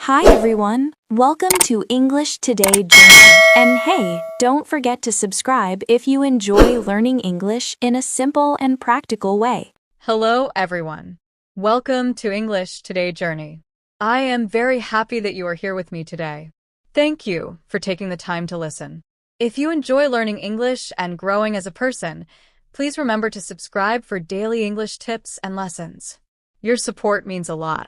Hi everyone, welcome to English Today Journey. And hey, don't forget to subscribe if you enjoy learning English in a simple and practical way. Hello everyone. Welcome to English Today Journey. I am very happy that you are here with me today. Thank you for taking the time to listen. If you enjoy learning English and growing as a person, please remember to subscribe for daily English tips and lessons. Your support means a lot.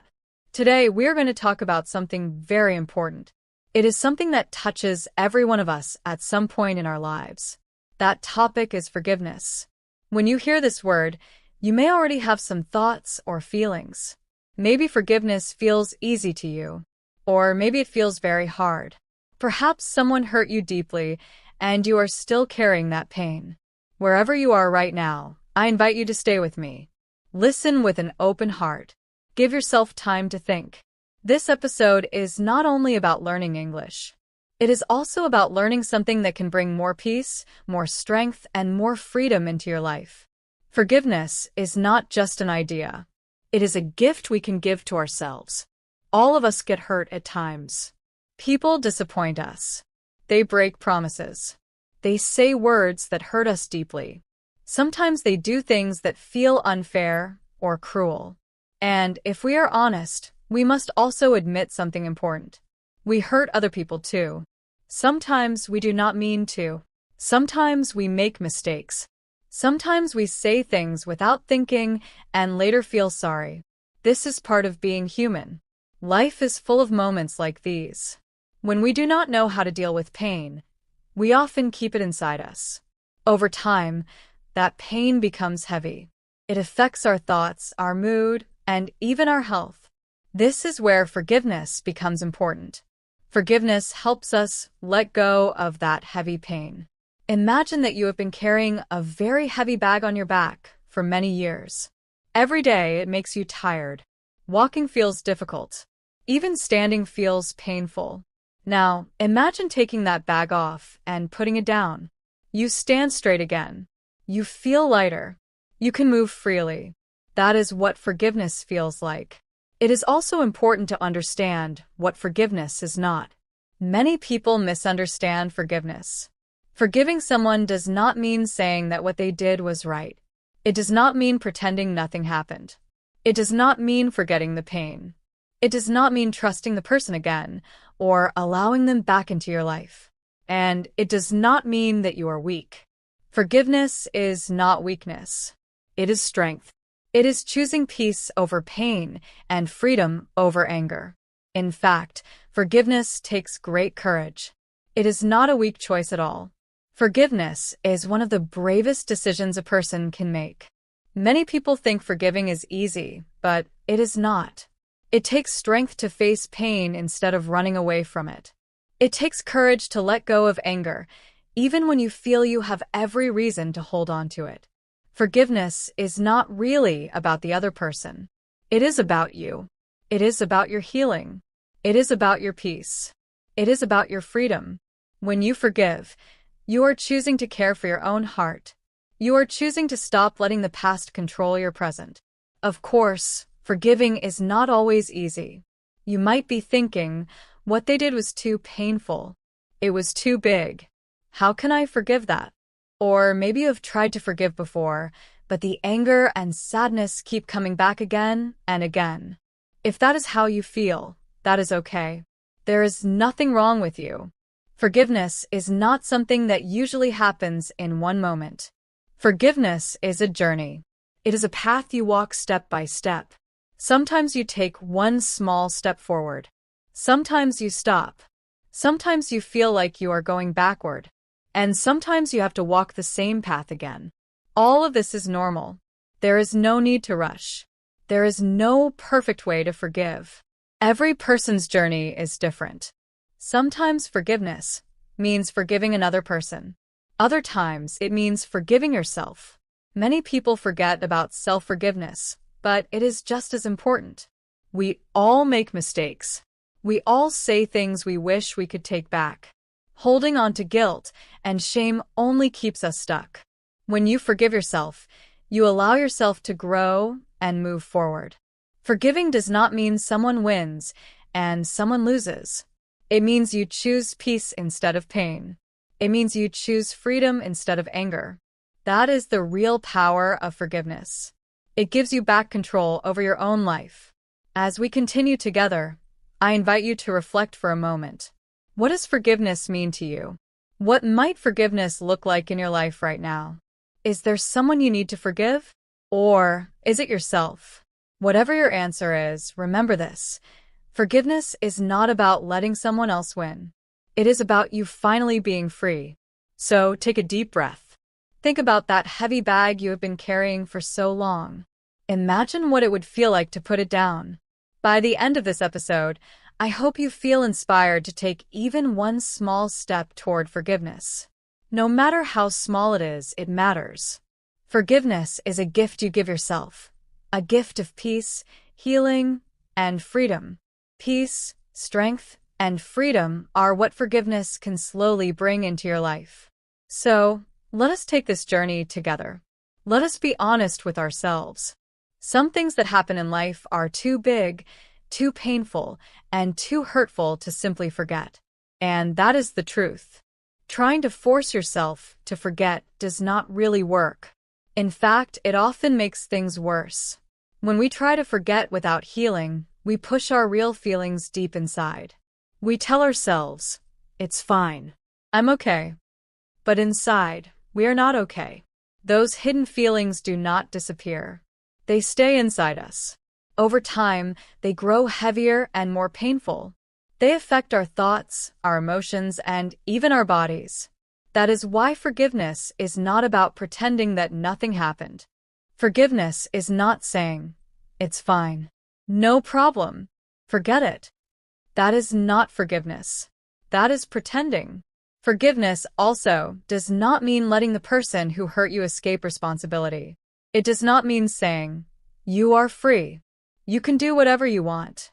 Today, we are going to talk about something very important. It is something that touches every one of us at some point in our lives. That topic is forgiveness. When you hear this word, you may already have some thoughts or feelings. Maybe forgiveness feels easy to you, or maybe it feels very hard. Perhaps someone hurt you deeply, and you are still carrying that pain. Wherever you are right now, I invite you to stay with me. Listen with an open heart. Give yourself time to think. This episode is not only about learning English. It is also about learning something that can bring more peace, more strength, and more freedom into your life. Forgiveness is not just an idea. It is a gift we can give to ourselves. All of us get hurt at times. People disappoint us. They break promises. They say words that hurt us deeply. Sometimes they do things that feel unfair or cruel. And if we are honest, we must also admit something important. We hurt other people too. Sometimes we do not mean to. Sometimes we make mistakes. Sometimes we say things without thinking and later feel sorry. This is part of being human. Life is full of moments like these. When we do not know how to deal with pain, we often keep it inside us. Over time, that pain becomes heavy. It affects our thoughts, our mood, and even our health. This is where forgiveness becomes important. Forgiveness helps us let go of that heavy pain. Imagine that you have been carrying a very heavy bag on your back for many years. Every day it makes you tired. Walking feels difficult. Even standing feels painful. Now, imagine taking that bag off and putting it down. You stand straight again. You feel lighter. You can move freely. That is what forgiveness feels like. It is also important to understand what forgiveness is not. Many people misunderstand forgiveness. Forgiving someone does not mean saying that what they did was right. It does not mean pretending nothing happened. It does not mean forgetting the pain. It does not mean trusting the person again or allowing them back into your life. And it does not mean that you are weak. Forgiveness is not weakness. It is strength. It is choosing peace over pain and freedom over anger. In fact, forgiveness takes great courage. It is not a weak choice at all. Forgiveness is one of the bravest decisions a person can make. Many people think forgiving is easy, but it is not. It takes strength to face pain instead of running away from it. It takes courage to let go of anger, even when you feel you have every reason to hold on to it. Forgiveness is not really about the other person. It is about you. It is about your healing. It is about your peace. It is about your freedom. When you forgive, you are choosing to care for your own heart. You are choosing to stop letting the past control your present. Of course, forgiving is not always easy. You might be thinking, what they did was too painful. It was too big. How can I forgive that? Or maybe you have tried to forgive before, but the anger and sadness keep coming back again and again. If that is how you feel, that is okay. There is nothing wrong with you. Forgiveness is not something that usually happens in one moment. Forgiveness is a journey. It is a path you walk step by step. Sometimes you take one small step forward. Sometimes you stop. Sometimes you feel like you are going backward. And sometimes you have to walk the same path again. All of this is normal. There is no need to rush. There is no perfect way to forgive. Every person's journey is different. Sometimes forgiveness means forgiving another person. Other times it means forgiving yourself. Many people forget about self-forgiveness, but it is just as important. We all make mistakes. We all say things we wish we could take back. Holding on to guilt and shame only keeps us stuck. When you forgive yourself, you allow yourself to grow and move forward. Forgiving does not mean someone wins and someone loses. It means you choose peace instead of pain. It means you choose freedom instead of anger. That is the real power of forgiveness. It gives you back control over your own life. As we continue together, I invite you to reflect for a moment. What does forgiveness mean to you? What might forgiveness look like in your life right now? Is there someone you need to forgive? Or is it yourself? Whatever your answer is, remember this. Forgiveness is not about letting someone else win. It is about you finally being free. So take a deep breath. Think about that heavy bag you have been carrying for so long. Imagine what it would feel like to put it down. By the end of this episode, I hope you feel inspired to take even one small step toward forgiveness. No matter how small it is, it matters. Forgiveness is a gift you give yourself, a gift of peace, healing, and freedom. Peace, strength, and freedom are what forgiveness can slowly bring into your life. So, let us take this journey together. Let us be honest with ourselves. Some things that happen in life are too big, too painful, and too hurtful to simply forget. And that is the truth. Trying to force yourself to forget does not really work. In fact, it often makes things worse. When we try to forget without healing, we push our real feelings deep inside. We tell ourselves, "It's fine. I'm okay." But inside, we are not okay. Those hidden feelings do not disappear. They stay inside us. Over time, they grow heavier and more painful. They affect our thoughts, our emotions, and even our bodies. That is why forgiveness is not about pretending that nothing happened. Forgiveness is not saying, "It's fine. No problem. Forget it." That is not forgiveness. That is pretending. Forgiveness also does not mean letting the person who hurt you escape responsibility. It does not mean saying, "You are free. You can do whatever you want."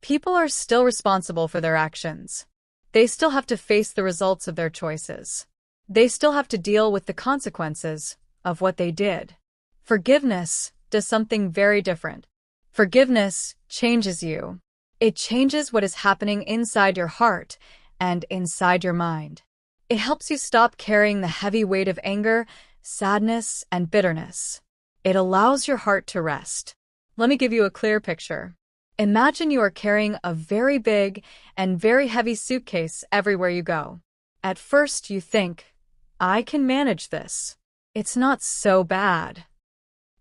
People are still responsible for their actions. They still have to face the results of their choices. They still have to deal with the consequences of what they did. Forgiveness does something very different. Forgiveness changes you. It changes what is happening inside your heart and inside your mind. It helps you stop carrying the heavy weight of anger, sadness, and bitterness. It allows your heart to rest. Let me give you a clear picture. Imagine you are carrying a very big and very heavy suitcase everywhere you go. At first you think, "I can manage this. It's not so bad."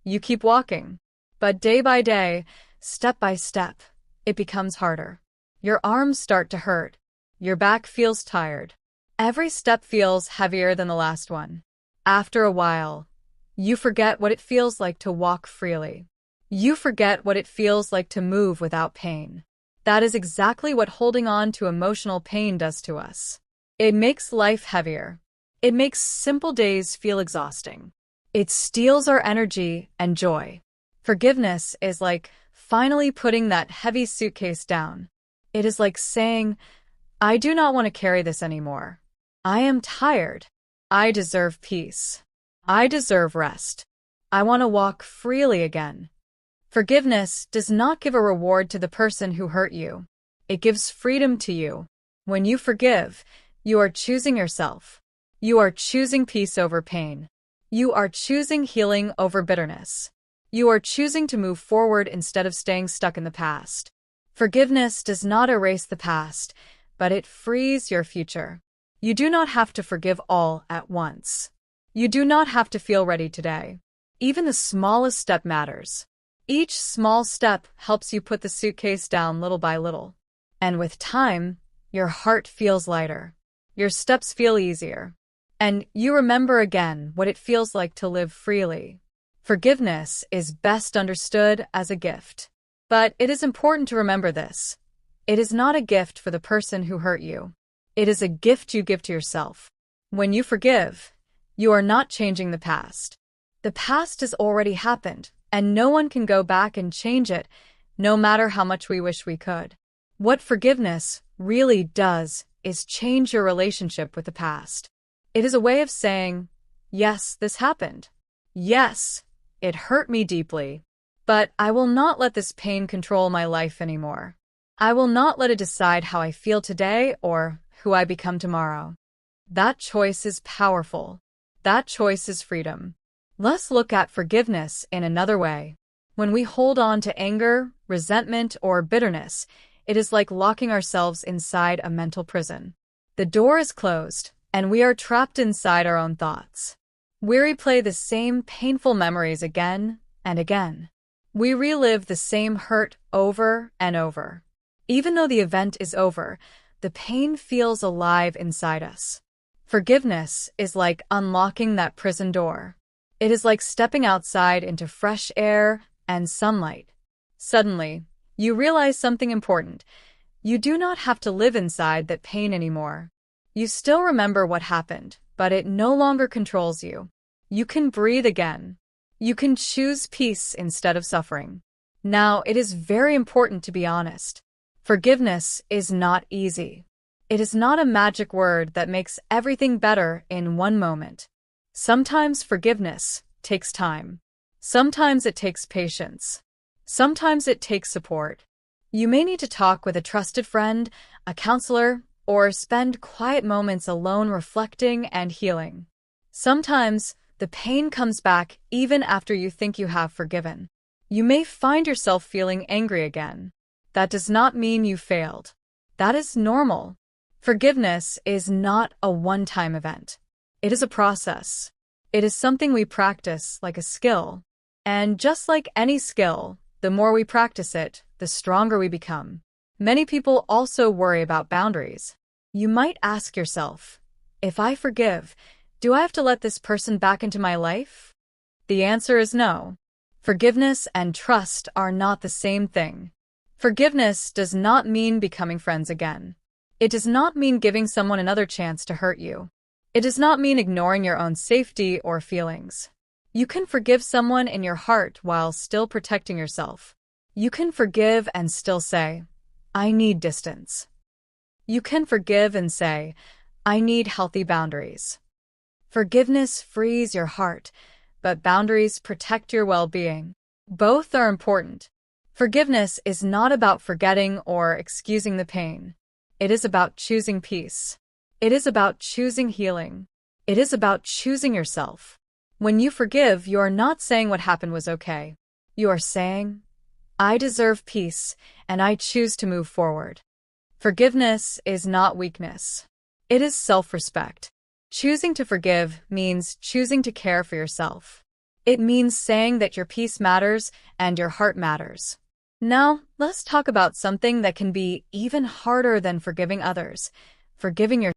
You keep walking. But day by day, step by step, it becomes harder. Your arms start to hurt. Your back feels tired. Every step feels heavier than the last one. After a while, you forget what it feels like to walk freely. You forget what it feels like to move without pain. That is exactly what holding on to emotional pain does to us. It makes life heavier. It makes simple days feel exhausting. It steals our energy and joy. Forgiveness is like finally putting that heavy suitcase down. It is like saying, "I do not want to carry this anymore. I am tired. I deserve peace. I deserve rest. I want to walk freely again." Forgiveness does not give a reward to the person who hurt you. It gives freedom to you. When you forgive, you are choosing yourself. You are choosing peace over pain. You are choosing healing over bitterness. You are choosing to move forward instead of staying stuck in the past. Forgiveness does not erase the past, but it frees your future. You do not have to forgive all at once. You do not have to feel ready today. Even the smallest step matters. Each small step helps you put the suitcase down little by little. And with time, your heart feels lighter. Your steps feel easier. And you remember again what it feels like to live freely. Forgiveness is best understood as a gift. But it is important to remember this. It is not a gift for the person who hurt you. It is a gift you give to yourself. When you forgive, you are not changing the past. The past has already happened, and no one can go back and change it, no matter how much we wish we could. What forgiveness really does is change your relationship with the past. It is a way of saying, "Yes, this happened. Yes, it hurt me deeply. But I will not let this pain control my life anymore. I will not let it decide how I feel today or who I become tomorrow. That choice is powerful. That choice is freedom. Let's look at forgiveness in another way. When we hold on to anger, resentment, or bitterness, it is like locking ourselves inside a mental prison. The door is closed, and we are trapped inside our own thoughts. We replay the same painful memories again and again. We relive the same hurt over and over. Even though the event is over, the pain feels alive inside us. Forgiveness is like unlocking that prison door. It is like stepping outside into fresh air and sunlight. Suddenly, you realize something important. You do not have to live inside that pain anymore. You still remember what happened, but it no longer controls you. You can breathe again. You can choose peace instead of suffering. Now, it is very important to be honest. Forgiveness is not easy. It is not a magic word that makes everything better in one moment. Sometimes forgiveness takes time. Sometimes it takes patience. Sometimes it takes support. You may need to talk with a trusted friend, a counselor, or spend quiet moments alone reflecting and healing. Sometimes the pain comes back even after you think you have forgiven. You may find yourself feeling angry again. That does not mean you failed. That is normal. Forgiveness is not a one-time event. It is a process. It is something we practice like a skill. And just like any skill, the more we practice it, the stronger we become. Many people also worry about boundaries. You might ask yourself, if I forgive, do I have to let this person back into my life? The answer is no. Forgiveness and trust are not the same thing. Forgiveness does not mean becoming friends again. It does not mean giving someone another chance to hurt you. It does not mean ignoring your own safety or feelings. You can forgive someone in your heart while still protecting yourself. You can forgive and still say, I need distance. You can forgive and say, I need healthy boundaries. Forgiveness frees your heart, but boundaries protect your well-being. Both are important. Forgiveness is not about forgetting or excusing the pain. It is about choosing peace. It is about choosing healing. It is about choosing yourself. When you forgive, you are not saying what happened was okay. You are saying, I deserve peace, and I choose to move forward. Forgiveness is not weakness. It is self-respect. Choosing to forgive means choosing to care for yourself. It means saying that your peace matters and your heart matters. Now, let's talk about something that can be even harder than forgiving others, forgiving yourself.